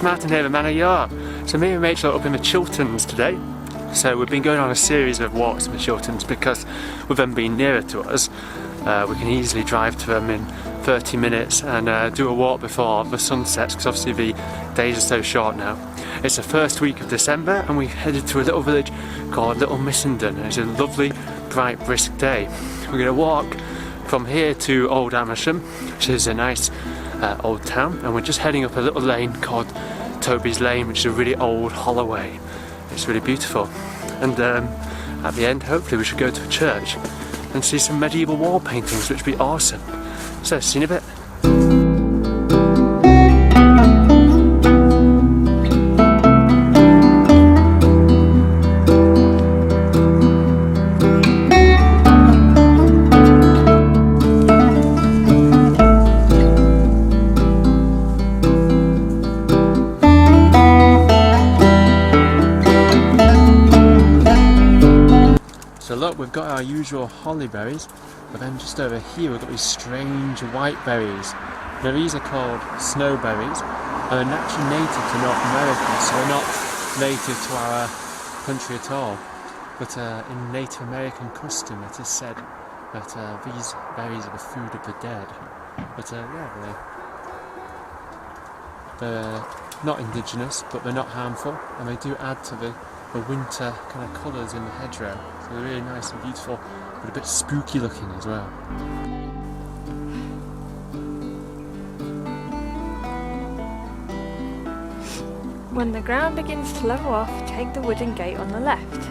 Martin here, the man of York. So me and Rachel are up in the Chilterns today. So we've been going on a series of walks in the Chilterns because with them being nearer to us, we can easily drive to them in 30 minutes and do a walk before the sun sets, because obviously the days are so short now. It's the first week of December and we've headed to a little village called Little Missenden. It's a lovely, bright, brisk day. We're going to walk from here to Old Amersham, which is a nice old town, and we're just heading up a little lane called Toby's Lane, which is a really old holloway. It's really beautiful. And at the end, hopefully we should go to a church and see some medieval wall paintings, which would be awesome. So, see you in a bit. So look, we've got our usual holly berries, but then just over here we've got these strange white berries. Now these are called snowberries, and they're naturally native to North America, so they're not native to our country at all. But in Native American custom it is said that these berries are the food of the dead. But yeah, they're not indigenous, but they're not harmful, and they do add to the winter kind of colours in the hedgerow. So they're really nice and beautiful, but a bit spooky looking as well. When the ground begins to level off, take the wooden gate on the left.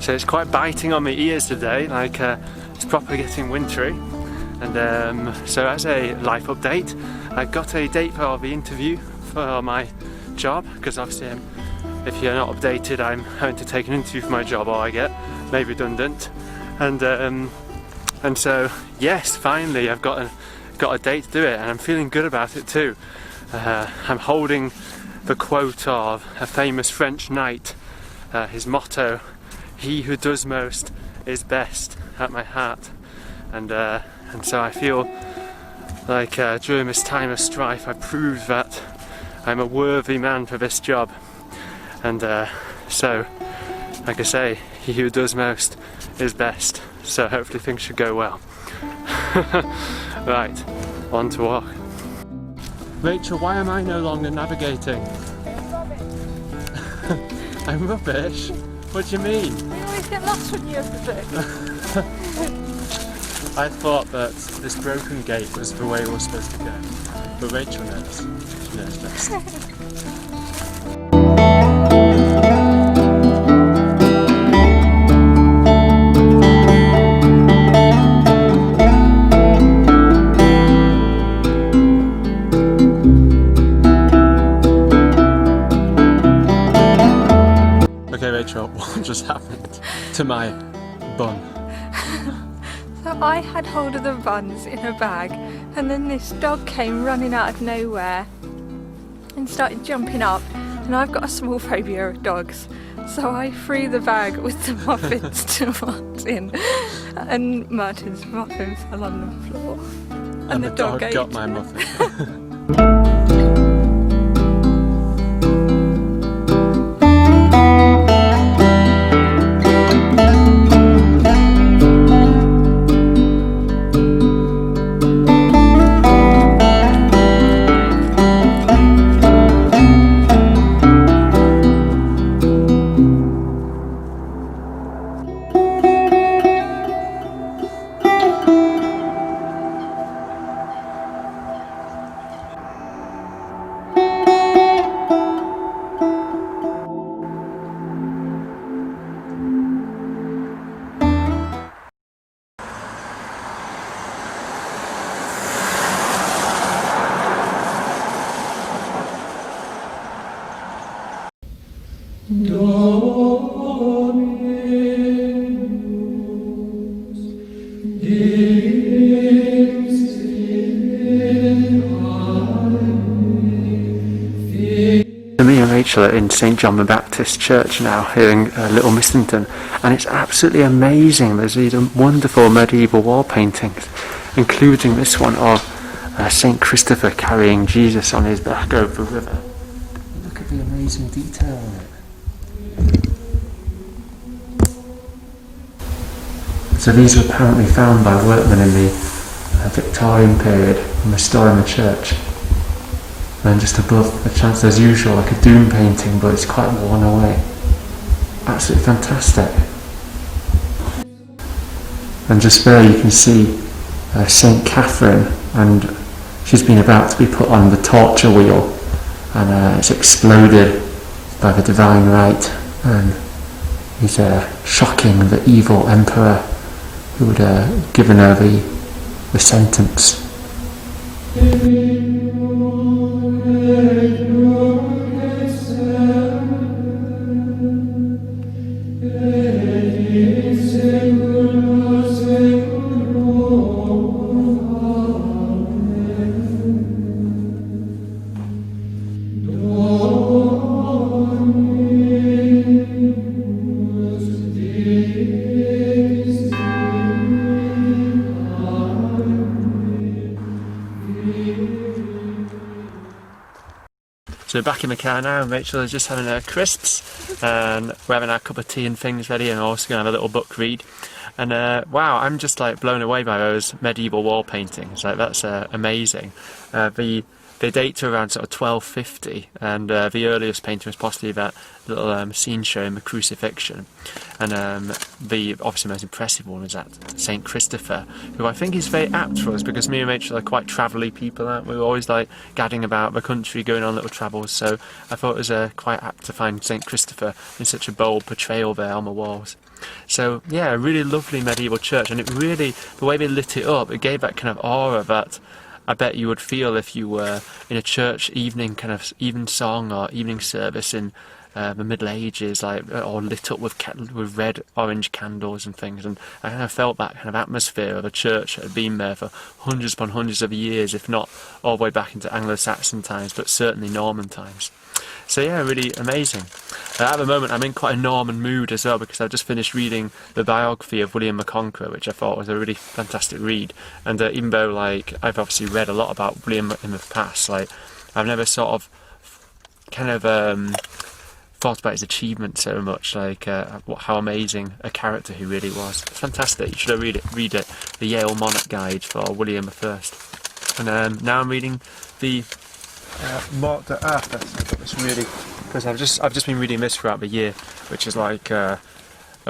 So it's quite biting on my ears today, like it's proper getting wintry. And so as a life update, I got a date for the interview for my job, because obviously if you're not updated, I'm having to take an interview for my job or I get made redundant. And so yes, finally I've got a date to do it, and I'm feeling good about it too. I'm holding the quote of a famous French knight, his motto, "He who does most is best," at my heart, and so I feel like during this time of strife I proved that I'm a worthy man for this job, and so like I say, he who does most is best, so hopefully things should go well. Right, on to walk. Rachel, why am I no longer navigating? I'm rubbish? What do you mean? You always get lost when you have the book. I thought that this broken gate was the way we're supposed to go, but Rachel knows. She knows best. Okay Rachel, what just happened to my bun? So I had hold of the buns in a bag, and then this dog came running out of nowhere and started jumping up, and I've got a small phobia of dogs, so I threw the bag with the muffins to Martin, and Martin's muffin fell on the floor, and the dog got my muffin. Rachel in St John the Baptist Church now here in Little Missenden, and it's absolutely amazing. There's these wonderful medieval wall paintings, including this one of St Christopher carrying Jesus on his back over the river. Look at the amazing detail on it. So these were apparently found by workmen in the Victorian period and restoring the church. And just above the chancel, as usual, like a doom painting, but it's quite worn away. Absolutely fantastic. And just there you can see St Catherine, and she's been about to be put on the torture wheel, and it's exploded by the divine right, and he's shocking the evil emperor who had given her the sentence. So we're back in the car now, and Rachel is just having her crisps, and we're having our cup of tea and things ready, and we're also going to have a little book read. And wow, I'm just like blown away by those medieval wall paintings. Like, that's amazing. They date to around sort of 1250, and the earliest painting was possibly that little scene showing the crucifixion. And the obviously most impressive one was that St Christopher, who I think is very apt for us, because me and Rachel are quite travelly people, aren't we? We're always like gadding about the country, going on little travels, so I thought it was quite apt to find St Christopher in such a bold portrayal there on the walls. So yeah, a really lovely medieval church, and it really, the way they lit it up, it gave that kind of aura that I bet you would feel if you were in a church evening, kind of evensong or evening service in the Middle Ages, like, or lit up with red, orange candles and things. And I kind of felt that kind of atmosphere of a church that had been there for hundreds upon hundreds of years, if not all the way back into Anglo-Saxon times, but certainly Norman times. So yeah, really amazing. At the moment I'm in quite a Norman mood as well, because I've just finished reading the biography of William the Conqueror, which I thought was a really fantastic read. And even though, like, I've obviously read a lot about William in the past, like, I've never sort of kind of thought about his achievements so much, like how amazing a character he really was. It's fantastic. You should read it, the Yale Monarch Guide for William I. And now I'm reading the Mort d'Arthur. It's really, because I've just been reading this throughout the year, which is like a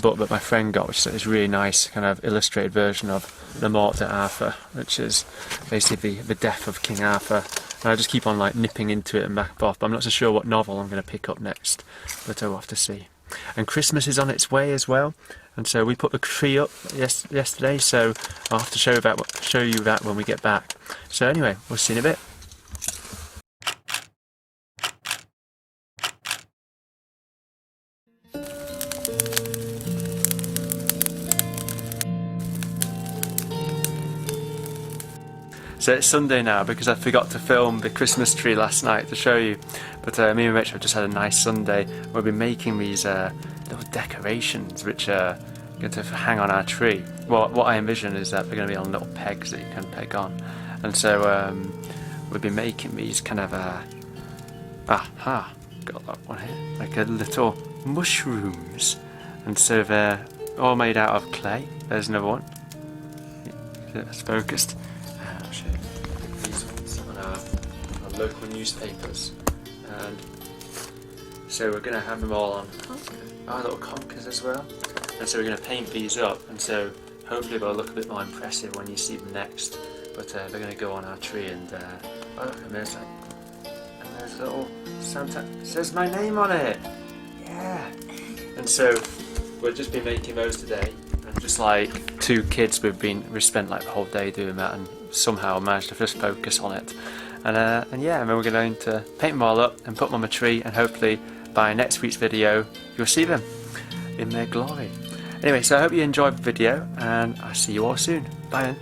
book that my friend got, which is a really nice kind of illustrated version of the Mort d'Arthur, which is basically the death of King Arthur. And I just keep on like nipping into it and back off, but I'm not so sure what novel I'm going to pick up next, but I'll have to see. And Christmas is on its way as well, and so we put the tree up yesterday, so I'll have to show you that when we get back. So anyway, we'll see you in a bit. So it's Sunday now, because I forgot to film the Christmas tree last night to show you. But me and Rachel have just had a nice Sunday. We'll be making these little decorations which are going to hang on our tree. Well, what I envision is that they're going to be on little pegs that you can peg on. And so we'll be making these kind of got that one here, like a little mushrooms. And so they're all made out of clay. There's another one. It's focused. These ones on our local newspapers, and so we're going to have them all on our little conkers as well, and so we're going to paint these up, and so hopefully they'll look a bit more impressive when you see them next. But they're going to go on our tree, and oh look, and there's little Santa, it says my name on it, yeah. And so we'll just be making those today. And just like two kids, we've spent like the whole day doing that, and somehow managed to just focus on it. And yeah, and then we're going to paint them all up and put them on the tree, and hopefully by next week's video you'll see them in their glory. Anyway, so I hope you enjoyed the video, and I'll see you all soon. Bye then.